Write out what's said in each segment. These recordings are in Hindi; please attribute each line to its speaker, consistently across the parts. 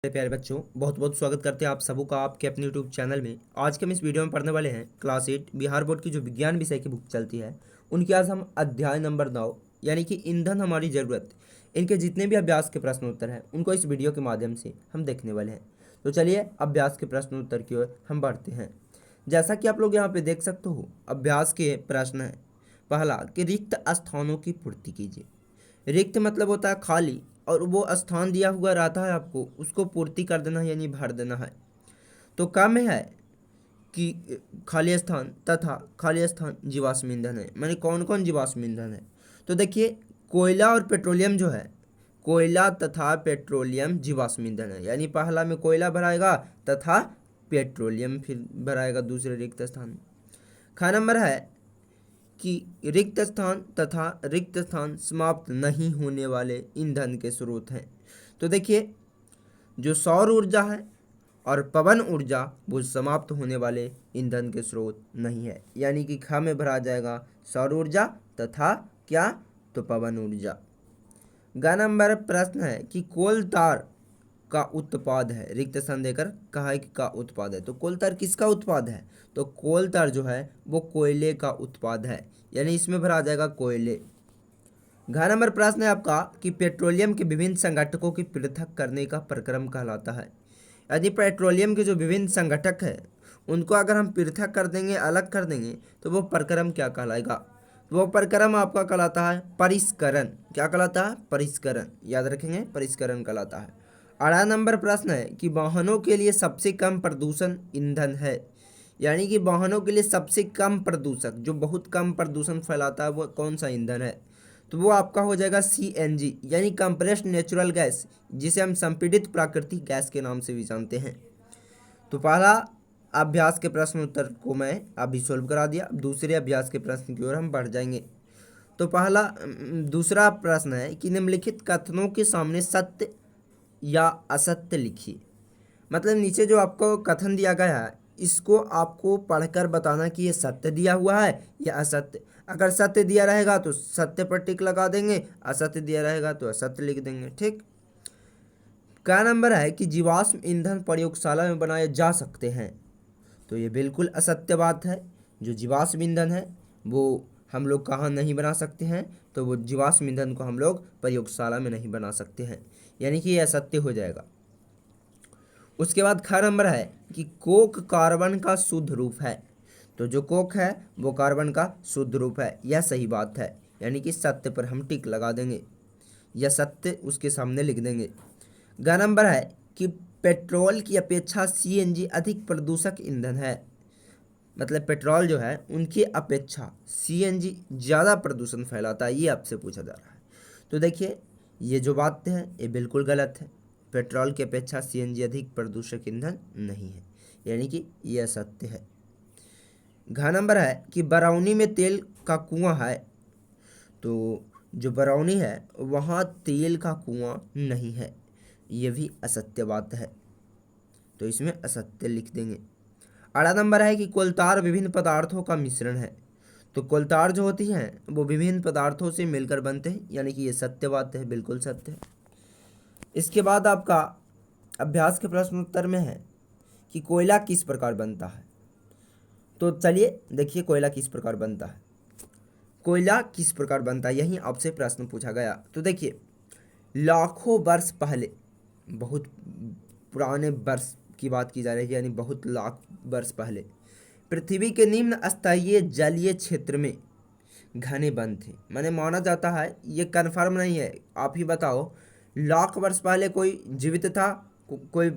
Speaker 1: मेरे प्यारे बच्चों, बहुत बहुत स्वागत करते हैं आप सबों का आपके अपने यूट्यूब चैनल में। आज के हम इस वीडियो में पढ़ने वाले हैं क्लास 8 बिहार बोर्ड की जो विज्ञान विषय की बुक चलती है उनकी आज हम अध्याय नंबर 9 यानी कि ईंधन हमारी ज़रूरत, इनके जितने भी अभ्यास के प्रश्न उत्तर हैं उनको इस वीडियो के माध्यम से हम देखने वाले हैं। तो चलिए अभ्यास के प्रश्न उत्तर की ओर हम बढ़ते हैं। जैसा कि आप लोग यहाँ पे देख सकते हो, अभ्यास के प्रश्न है पहला कि रिक्त स्थानों की पूर्ति कीजिए। रिक्त मतलब होता है खाली, और वो स्थान दिया हुआ रहता है आपको उसको पूर्ति कर देना है यानी भर देना है। तो काम में है कि खाली स्थान तथा खाली स्थान जीवाश्म ईंधन है। माने कौन कौन जीवाश्म ईंधन है? तो देखिए, कोयला और पेट्रोलियम जो है, कोयला तथा पेट्रोलियम जीवाश्म ईंधन है। यानी पहला में कोयला भराएगा तथा पेट्रोलियम फिर भराएगा दूसरे रिक्त स्थान में। ख नंबर है कि रिक्त स्थान तथा रिक्त स्थान समाप्त नहीं होने वाले ईंधन के स्रोत हैं। तो देखिए, जो सौर ऊर्जा है और पवन ऊर्जा वो समाप्त होने वाले ईंधन के स्रोत नहीं है। यानी कि ख में भरा जाएगा सौर ऊर्जा तथा क्या, तो पवन ऊर्जा। ग नंबर प्रश्न है कि कोल तार का उत्पाद है। रिक्त स्थान देकर कहा है कि का उत्पाद है। तो कोल तार किसका उत्पाद है? तो कोल तार जो है वो कोयले का उत्पाद है, यानी इसमें भरा जाएगा कोयले। घ नंबर प्रश्न है आपका कि पेट्रोलियम के विभिन्न संगठकों की पृथक करने का प्रक्रम कहलाता है। यदि पेट्रोलियम के जो विभिन्न संगठक है उनको अगर हम पृथक कर देंगे, अलग कर देंगे, तो वो प्रक्रम क्या कहलाएगा? वो प्रक्रम आपका कहलाता है परिष्करण। क्या कहलाता है? परिष्करण। याद रखेंगे, परिष्करण कहलाता है। 8 नंबर प्रश्न है कि वाहनों के लिए सबसे कम प्रदूषण ईंधन है। यानी कि वाहनों के लिए सबसे कम प्रदूषक, जो बहुत कम प्रदूषण फैलाता है, वो कौन सा ईंधन है? तो वो आपका हो जाएगा CNG, यानी कंप्रेस्ड नेचुरल गैस, जिसे हम संपीड़ित प्राकृतिक गैस के नाम से भी जानते हैं। तो पहला अभ्यास के प्रश्न उत्तर को मैं अभी सोल्व करा दिया। अब दूसरे अभ्यास के प्रश्न की ओर हम बढ़ जाएंगे। तो दूसरा प्रश्न है कि निम्नलिखित कथनों के सामने सत्य या असत्य लिखिए। मतलब नीचे जो आपको कथन दिया गया है इसको आपको पढ़कर बताना कि ये सत्य दिया हुआ है या असत्य। अगर सत्य दिया रहेगा तो सत्य पर टिक लगा देंगे, असत्य दिया रहेगा तो असत्य लिख देंगे। ठीक। क्या नंबर है कि जीवाश्म ईंधन प्रयोगशाला में बनाए जा सकते हैं। तो ये बिल्कुल असत्य बात है। जो जीवाश्म ईंधन है वो हम लोग कहाँ नहीं बना सकते हैं? तो वो जीवाश्म ईंधन को हम लोग प्रयोगशाला में नहीं बना सकते हैं, यानी कि यह असत्य हो जाएगा। उसके बाद ख नंबर है कि कोक कार्बन का शुद्ध रूप है। तो जो कोक है वो कार्बन का शुद्ध रूप है, यह सही बात है, यानी कि सत्य पर हम टिक लगा देंगे या सत्य उसके सामने लिख देंगे। ग नंबर है कि पेट्रोल की अपेक्षा CNG अधिक प्रदूषक ईंधन है। मतलब पेट्रोल जो है उनकी अपेक्षा CNG ज़्यादा प्रदूषण फैलाता है, ये आपसे पूछा जा रहा है। तो देखिए, ये जो बात है ये बिल्कुल गलत है। पेट्रोल की अपेक्षा CNG अधिक प्रदूषक ईंधन नहीं है, यानी कि यह सत्य है। घ नंबर है कि बरौनी में तेल का कुआं है। तो जो बरौनी है वहाँ तेल का कुआं नहीं है, ये भी असत्य बात है, तो इसमें असत्य लिख देंगे। 8 नंबर है कि कोलतार विभिन्न पदार्थों का मिश्रण है। तो कोलतार जो होती हैं वो विभिन्न पदार्थों से मिलकर बनते हैं, यानी कि ये सत्य बात है, बिल्कुल सत्य है। इसके बाद आपका अभ्यास के प्रश्न उत्तर में है कि कोयला किस प्रकार बनता है। तो चलिए देखिए कोयला किस प्रकार बनता है। कोयला किस प्रकार बनता है, यही आपसे प्रश्न पूछा गया। तो देखिए, लाखों वर्ष पहले, बहुत पुराने वर्ष की बात की जा रही है, यानी बहुत लाख वर्ष पहले पृथ्वी के निम्न स्तरीय जलीय क्षेत्र में घने वन थे। मैंने माना जाता है, ये कन्फर्म नहीं है, आप ही बताओ, लाख वर्ष पहले कोई जीवित था? कोई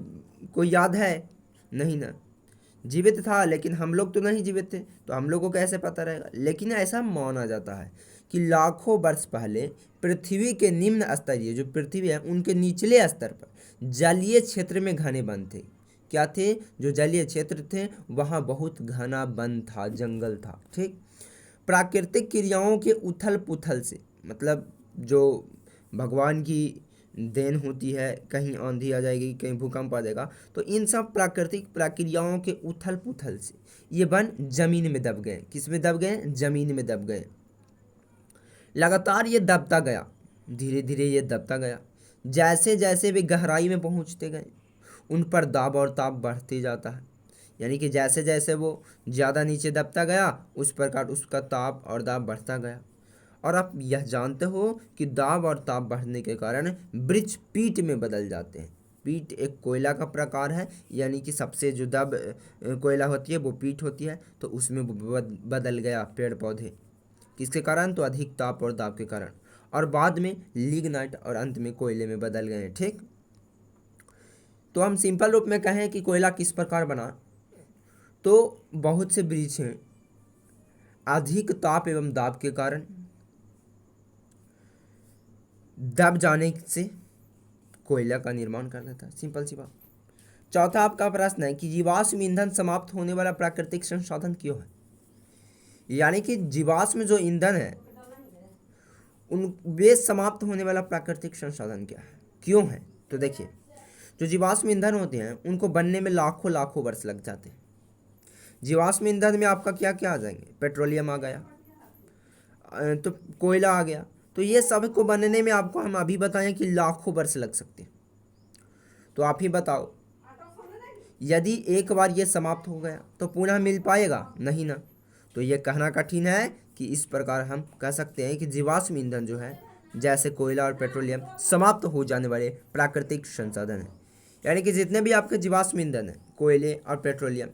Speaker 1: कोई याद है? नहीं ना, जीवित था, लेकिन हम लोग तो नहीं जीवित थे, तो हम लोग को कैसे पता रहेगा? लेकिन ऐसा माना जाता है कि लाखों वर्ष पहले पृथ्वी के निम्न स्तरीय, जो पृथ्वी है उनके निचले स्तर पर जलीय क्षेत्र में घने वन थे। क्या थे? जो जलीय क्षेत्र थे वहाँ बहुत घना वन था, जंगल था। ठीक। प्राकृतिक क्रियाओं के उथल पुथल से, मतलब जो भगवान की देन होती है, कहीं आंधी आ जाएगी, कहीं भूकंप आ जाएगा, तो इन सब प्राकृतिक प्रक्रियाओं के उथल पुथल से ये वन जमीन में दब गए। किस में दब गए? जमीन में दब गए। लगातार ये दबता गया, धीरे धीरे ये दबता गया, जैसे जैसे वे गहराई में पहुंचते गए, उन पर दाब और ताप बढ़ते जाता है, यानी कि जैसे जैसे वो ज़्यादा नीचे दबता गया उस प्रकार उसका ताप और दाब बढ़ता गया। और आप यह जानते हो कि दाब और ताप बढ़ने के कारण वृक्ष पीट में बदल जाते हैं। पीट एक कोयला का प्रकार है, यानी कि सबसे जो दब कोयला होती है वो पीट होती है, तो उसमें वो बदल गया पेड़ पौधे। किसके कारण? तो अधिक ताप और दाब के कारण। और बाद में लिग्नाइट और अंत में कोयले में बदल गए। ठीक, तो हम सिंपल रूप में कहें कि कोयला किस प्रकार बना, तो बहुत से वृक्ष हैं अधिक ताप एवं दाब के कारण दब जाने से कोयला का निर्माण कर देता है। सिंपल सी बात। चौथा आपका प्रश्न है कि जीवाश्म ईंधन समाप्त होने वाला प्राकृतिक संसाधन क्यों है? यानी कि जीवाश्म जो ईंधन है उन वे समाप्त होने वाला प्राकृतिक संसाधन क्या है, क्यों है? तो देखिए, जो जीवाश्म ईंधन होते हैं उनको बनने में लाखों लाखों वर्ष लग जाते हैं। जीवाश्म ईंधन में आपका क्या क्या आ जाएंगे? पेट्रोलियम आ गया, तो कोयला आ गया, तो ये सब को बनने में आपको हम अभी बताएं कि लाखों वर्ष लग सकते हैं। तो आप ही बताओ, यदि एक बार ये समाप्त हो गया तो पुनः मिल पाएगा? नहीं ना। तो ये कहना कठिन है कि इस प्रकार हम कह सकते हैं कि जीवाश्म ईंधन जो है जैसे कोयला और पेट्रोलियम समाप्त हो जाने वाले प्राकृतिक संसाधन हैं। यानी कि जितने भी आपके जीवाश्म ईंधन हैं, कोयले और पेट्रोलियम,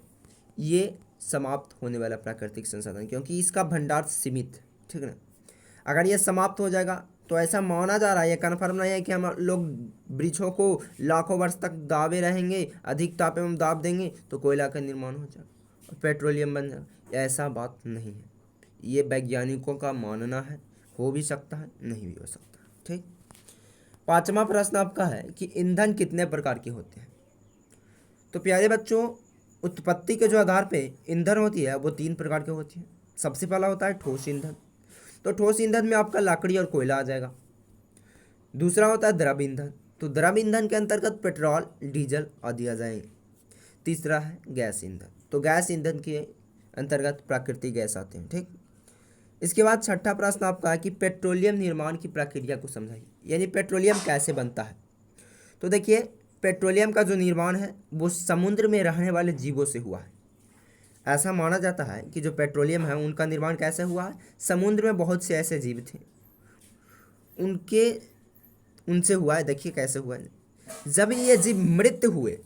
Speaker 1: ये समाप्त होने वाला प्राकृतिक संसाधन, क्योंकि इसका भंडार सीमित, ठीक ना। अगर ये समाप्त हो जाएगा तो ऐसा माना जा रहा है, ये कन्फर्म नहीं है कि हम लोग वृक्षों को लाखों वर्ष तक दाबे रहेंगे, अधिक ताप एवं दाब देंगे तो कोयला का निर्माण हो जाएगा और पेट्रोलियम बन जाएगा। ऐसा बात नहीं है, ये वैज्ञानिकों का मानना है। हो भी सकता है, नहीं भी हो सकता। ठीक, पांचवा प्रश्न आपका है कि ईंधन कितने प्रकार के होते हैं? तो प्यारे बच्चों, उत्पत्ति के जो आधार पे ईंधन होती है वो 3 प्रकार की होती है। सबसे पहला होता है ठोस ईंधन, तो ठोस ईंधन में आपका लकड़ी और कोयला आ जाएगा। दूसरा होता है द्रव ईंधन, तो द्रव ईंधन के अंतर्गत पेट्रोल, डीजल आदि आ जाएंगे। तीसरा है गैस ईंधन, तो गैस ईंधन के अंतर्गत प्राकृतिक गैस आते हैं। ठीक, इसके बाद छठा प्रश्न आपका है कि पेट्रोलियम निर्माण की प्रक्रिया को समझाइए, यानी पेट्रोलियम कैसे बनता है। तो देखिए, पेट्रोलियम का जो निर्माण है वो समुद्र में रहने वाले जीवों से हुआ है। ऐसा माना जाता है कि जो पेट्रोलियम है उनका निर्माण कैसे हुआ है? समुद्र में बहुत से ऐसे जीव थे, उनके उनसे हुआ है। देखिए कैसे हुआ है। जब ये जीव मृत हुए,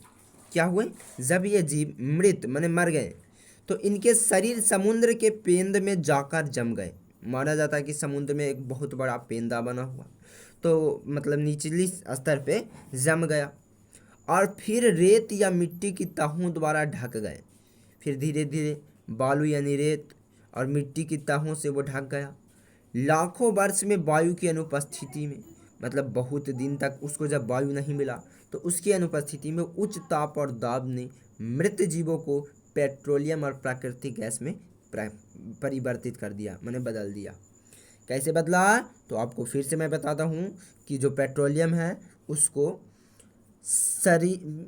Speaker 1: क्या हुए? जब ये जीव मृत माने मर गए, तो इनके शरीर समुद्र के पेंद में जाकर जम गए। माना जाता है कि समुद्र में एक बहुत बड़ा पेंदा बना हुआ, तो मतलब निचली स्तर पे जम गया और फिर रेत या मिट्टी की तहों द्वारा ढक गए। फिर धीरे धीरे बालू यानी रेत और मिट्टी की तहों से वो ढक गया। लाखों वर्ष में वायु की अनुपस्थिति में, मतलब बहुत दिन तक उसको जब वायु नहीं मिला तो उसकी अनुपस्थिति में उच्च ताप और दाब ने मृत जीवों को पेट्रोलियम और प्राकृतिक गैस में परिवर्तित कर दिया, मैंने बदल दिया। कैसे बदला? तो आपको फिर से मैं बताता हूँ कि जो पेट्रोलियम है उसको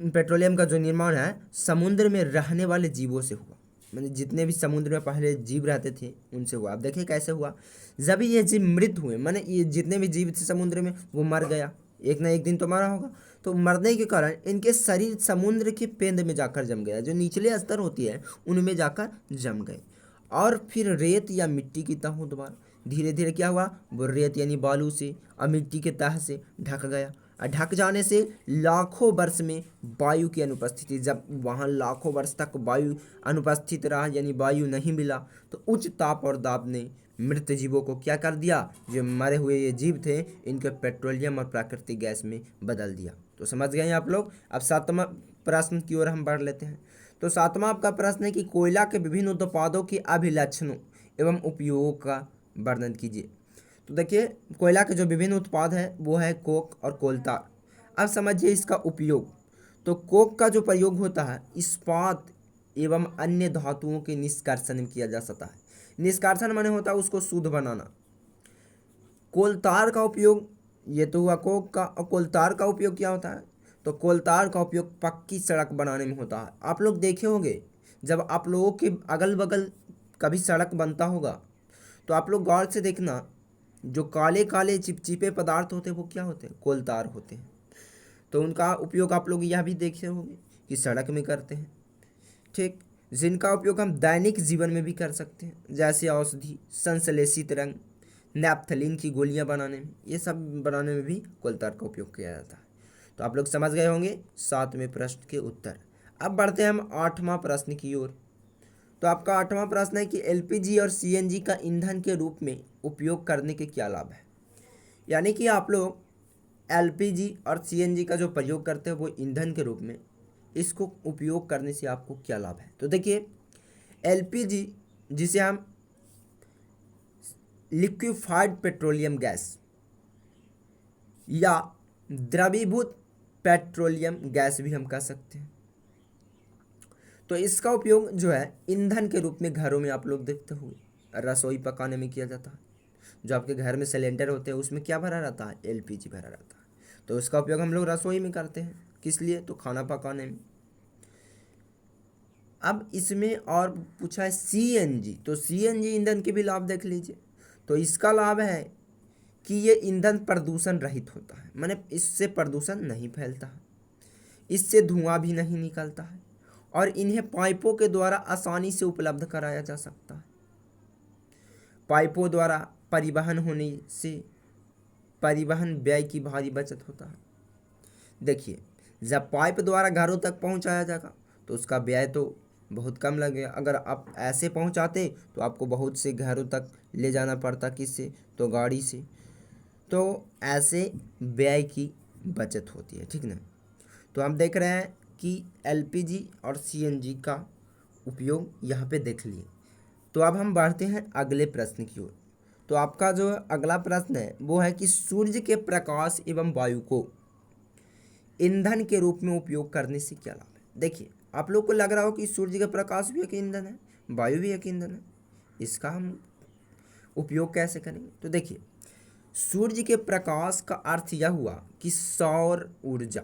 Speaker 1: पेट्रोलियम का जो निर्माण है समुद्र में रहने वाले जीवों से हुआ, मतलब जितने भी समुद्र में पहले जीव रहते थे उनसे हुआ। अब देखिए कैसे हुआ। जब ये जीव मृत हुए, माने ये जितने भी जीव थे समुद्र में वो मर गया, एक ना एक दिन तो मरा होगा, तो मरने के कारण इनके शरीर समुद्र के पेंद में जाकर जम गया, जो निचले स्तर होती है उनमें जाकर जम गए। और फिर रेत या मिट्टी की तहों दोबारा धीरे धीरे क्या हुआ, वो रेत यानी बालू से और मिट्टी के तह से ढक गया। ढक जाने से लाखों वर्ष में वायु की अनुपस्थिति, जब वहाँ लाखों वर्ष तक वायु अनुपस्थित रहा यानी वायु नहीं मिला, तो उच्च ताप और दाब ने मृत जीवों को क्या कर दिया, जो मरे हुए ये जीव थे इनके पेट्रोलियम और प्राकृतिक गैस में बदल दिया। तो समझ गए आप लोग। अब सातवां प्रश्न की ओर हम बढ़ लेते हैं। तो सातवां आपका प्रश्न है कि कोयला के विभिन्न उत्पादों के अभिलक्षणों एवं उपयोगों का वर्णन कीजिए। तो देखिए, कोयला के जो विभिन्न उत्पाद हैं वो है कोक और कोलतार। अब समझिए इसका उपयोग। तो कोक का जो प्रयोग होता है इस्पात एवं अन्य धातुओं के निष्कर्षण में किया जा सकता है। निष्कर्षण माने होता है उसको शुद्ध बनाना। कोलतार का उपयोग, ये तो हुआ कोक का, और कोलतार का उपयोग क्या होता है? तो कोलतार का उपयोग पक्की सड़क बनाने में होता है। आप लोग देखे होंगे जब आप लोगों के अगल बगल कभी सड़क बनता होगा तो आप लोग गौर से देखना, जो काले काले चिपचिपे पदार्थ होते हैं वो क्या होते हैं? कोलतार होते हैं। तो उनका उपयोग आप लोग यह भी देखे होंगे कि सड़क में करते हैं, ठीक। जिनका उपयोग हम दैनिक जीवन में भी कर सकते हैं, जैसे औषधि, संश्लेषित रंग, नैप्थलीन की गोलियां बनाने में, ये सब बनाने में भी कोलतार का उपयोग किया जाता है। तो आप लोग समझ गए होंगे 7वें प्रश्न के उत्तर। अब बढ़ते हैं हम 8वां प्रश्न की ओर। तो आपका 8वां प्रश्न है कि एलपीजी और सीएनजी का ईंधन के रूप में उपयोग करने के क्या लाभ है। यानी कि आप लोग एलपीजी और सीएनजी का जो प्रयोग करते हैं वो ईंधन के रूप में, इसको उपयोग करने से आपको क्या लाभ है। तो देखिए, एलपीजी जिसे हम लिक्विफाइड पेट्रोलियम गैस या द्रवीभूत पेट्रोलियम गैस भी हम कह सकते हैं, तो इसका उपयोग जो है ईंधन के रूप में घरों में आप लोग देखते होंगे रसोई पकाने में किया जाता है। जो आपके घर में सिलेंडर होते हैं उसमें क्या भरा रहता है, एलपीजी भरा रहता है। तो इसका उपयोग हम लोग रसोई में करते हैं, किस लिए, तो खाना पकाने में। अब इसमें और पूछा है सीएनजी, तो सीएनजी ईंधन के भी लाभ देख लीजिए। तो इसका लाभ है कि ये ईंधन प्रदूषण रहित होता है, माने इससे प्रदूषण नहीं फैलता है, इससे धुआं भी नहीं निकलता है, और इन्हें पाइपों के द्वारा आसानी से उपलब्ध कराया जा सकता है। पाइपों द्वारा परिवहन होने से परिवहन व्यय की भारी बचत होता है। देखिए, जब पाइप द्वारा घरों तक पहुंचाया जाएगा तो उसका व्यय तो बहुत कम लगेगा। अगर आप ऐसे पहुंचाते तो आपको बहुत से घरों तक ले जाना पड़ता, किससे, तो गाड़ी से। तो ऐसे व्यय की बचत होती है, ठीक ना। तो हम देख रहे हैं कि एलपीजी और सीएनजी का उपयोग यहाँ पे देख लिए। तो अब हम बढ़ते हैं अगले प्रश्न की ओर। तो आपका जो अगला प्रश्न है वो है कि सूर्य के प्रकाश एवं वायु को ईंधन के रूप में उपयोग करने से क्या लाभ है। देखिए, आप लोग को लग रहा हो कि सूर्य का प्रकाश भी एक ईंधन है, वायु भी एक ईंधन है, इसका हम उपयोग कैसे करेंगे। तो देखिए, सूर्य के प्रकाश का अर्थ यह हुआ कि सौर ऊर्जा,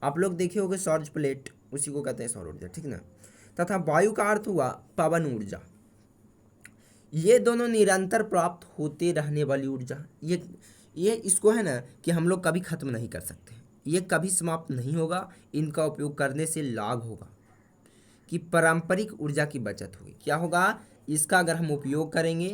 Speaker 1: आप लोग देखे होंगे सौर प्लेट, उसी को कहते हैं सौर ऊर्जा, ठीक ना। तथा वायु का अर्थ हुआ पवन ऊर्जा। ये दोनों निरंतर प्राप्त होते रहने वाली ऊर्जा, ये इसको है ना कि हम लोग कभी खत्म नहीं कर सकते, ये कभी समाप्त नहीं होगा। इनका उपयोग करने से लाभ होगा कि पारंपरिक ऊर्जा की बचत होगी। क्या होगा, इसका अगर हम उपयोग करेंगे,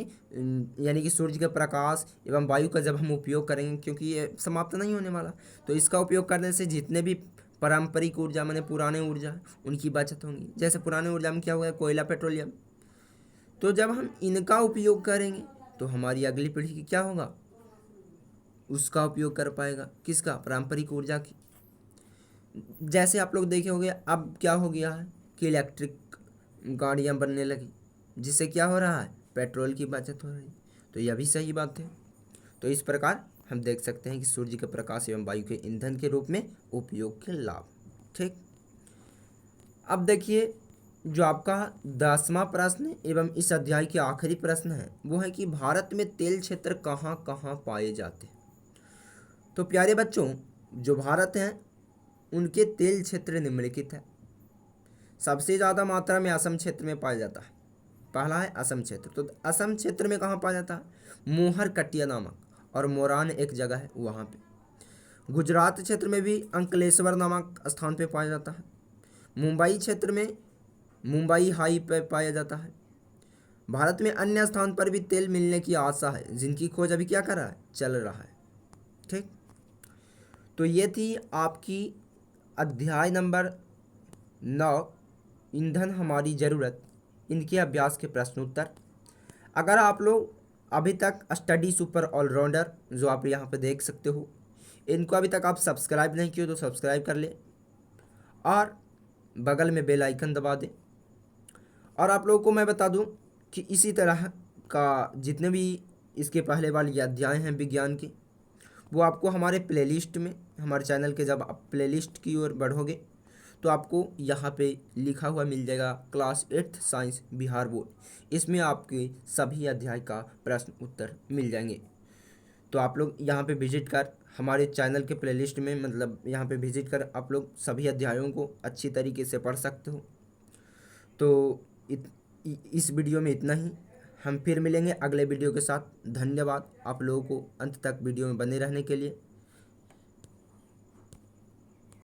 Speaker 1: यानी कि सूर्य के प्रकाश एवं वायु का जब हम उपयोग करेंगे, क्योंकि ये समाप्त नहीं होने वाला, तो इसका उपयोग करने से जितने भी पारंपरिक ऊर्जा माने पुराने ऊर्जा, उनकी बचत होगी। जैसे पुराने ऊर्जा में क्या हुआ है, कोयला, पेट्रोलियम। तो जब हम इनका उपयोग करेंगे तो हमारी अगली पीढ़ी की क्या होगा, उसका उपयोग कर पाएगा, किसका, पारंपरिक ऊर्जा की। जैसे आप लोग देखे होंगे अब क्या हो गया है कि इलेक्ट्रिक गाड़ियां बनने लगी, जिससे क्या हो रहा है, पेट्रोल की बचत हो रही। तो यह भी सही बात है। तो इस प्रकार हम देख सकते हैं कि सूर्य के प्रकाश एवं वायु के ईंधन के रूप में उपयोग के लाभ, ठीक। अब देखिए, जो आपका 10वां प्रश्न एवं इस अध्याय के आखिरी प्रश्न है वो है कि भारत में तेल क्षेत्र कहाँ कहाँ पाए जाते हैं। तो प्यारे बच्चों, जो भारत हैं उनके तेल क्षेत्र निम्नलिखित है। सबसे ज़्यादा मात्रा में असम क्षेत्र में पाया जाता है। पहला है असम क्षेत्र। तो असम क्षेत्र में कहाँ पाया जाता है, मोहर कटिया नामक और मोरान एक जगह है वहाँ पे। गुजरात क्षेत्र में भी अंकलेश्वर नामक स्थान पे पाया जाता है। मुंबई क्षेत्र में मुंबई हाई पे पाया जाता है। भारत में अन्य स्थान पर भी तेल मिलने की आशा है, जिनकी खोज अभी क्या कर रहा है, चल रहा है, ठीक। तो ये थी आपकी अध्याय नंबर 9, ईंधन हमारी ज़रूरत, इनके अभ्यास के प्रश्न उत्तर। अगर आप लोग अभी तक स्टडी सुपर ऑलराउंडर, जो आप यहाँ पे देख सकते हो, इनको अभी तक आप सब्सक्राइब नहीं किए तो सब्सक्राइब कर ले और बगल में बेल आइकन दबा दें। और आप लोगों को मैं बता दूं कि इसी तरह का जितने भी इसके पहले वाले अध्याय हैं विज्ञान के, वो आपको हमारे प्लेलिस्ट में, हमारे चैनल के जब आप प्लेलिस्ट की ओर बढ़ोगे तो आपको यहाँ पे लिखा हुआ मिल जाएगा class 8th science Bihar board. इसमें आपके सभी अध्याय का प्रश्न उत्तर मिल जाएंगे। तो आप लोग यहाँ पे विजिट कर हमारे चैनल के प्लेलिस्ट में, मतलब यहाँ पे विजिट कर आप लोग सभी अध्यायों को अच्छी तरीके से पढ़ सकते हो। तो इस वीडियो में इतना ही। हम फिर मिलेंगे अगले वीडियो के साथ। धन्यवाद आप लोगों को अंत तक वीडियो में बने रहने के लिए।